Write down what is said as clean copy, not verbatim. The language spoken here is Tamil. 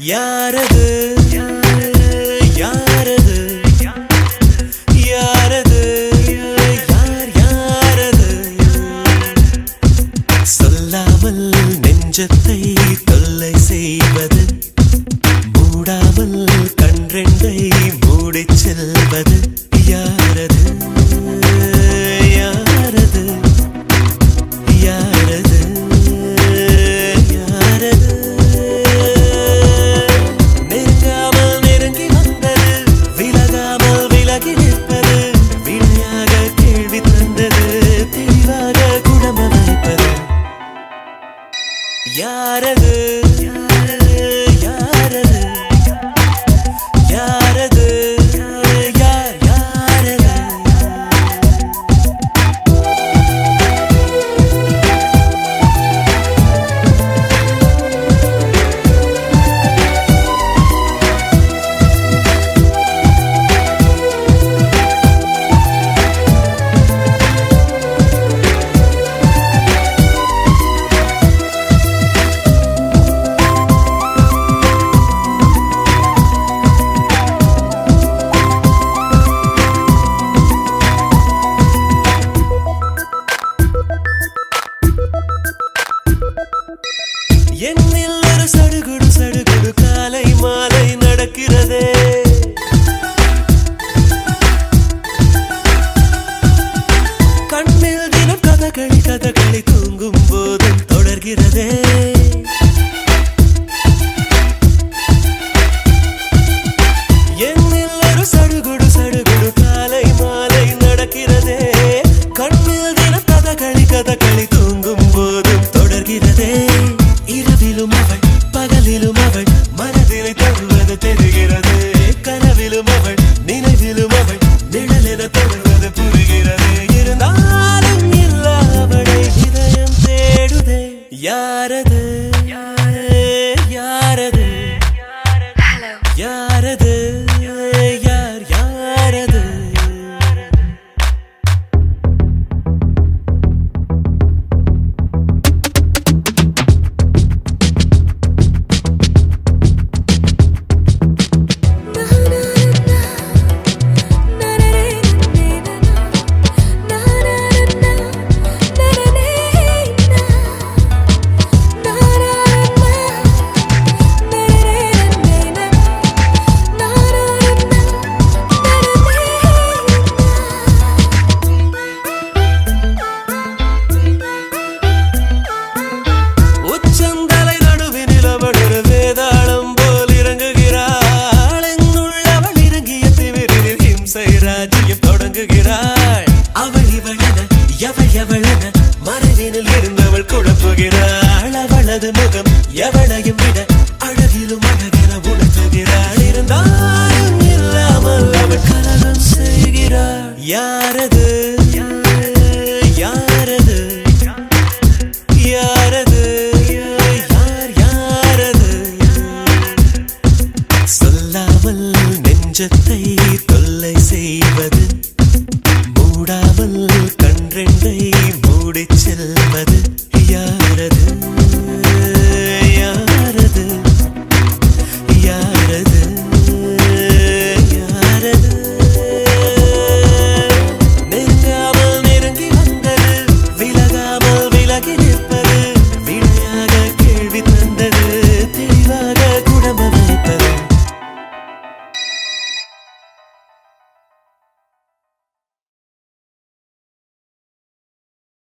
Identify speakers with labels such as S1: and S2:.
S1: யாரது யாரது யாரது யார் யாரது சொல்லாமல் நெஞ்சத்தை தொல்லை செய்வது மூடாமல் கண்ரெண்டை மூடிச் செல்வது யாரது யாரது யாரது யாரது நெருங்காமல் நெருங்கி வந்தது விலகாமல் விலகி நிற்பது விளையாக கேள்வி தந்தது தெளிவாக குணம வைப்பது யாரது யாரது யாரது யார் யாரது என்னில் ஒரு சடுகுடு சடுகுடு காலை மாலை நடக்கிறதே கண்ணில் தினம் கதகளி கதகளி தூங்கும் போதும் தொடர்கிறதே என்னில் ஒரு சடுகுடு சடுகுடு காலை மாலை நடக்கிறதே கண்ணில் தினம் கதகளி கதகளி தூங்கும் போதும் தொடர்கிறதே இரவிலும் அவள் பகலிலும் அவள் மனதினை தருவது தெரிகிறது கனவிலும் அவள் நினைவிலும் அவள் நிழலென தருவது புரிகிறது இருந்தாலும் இல்ல அவளை இதயம் தேடுதே யாரது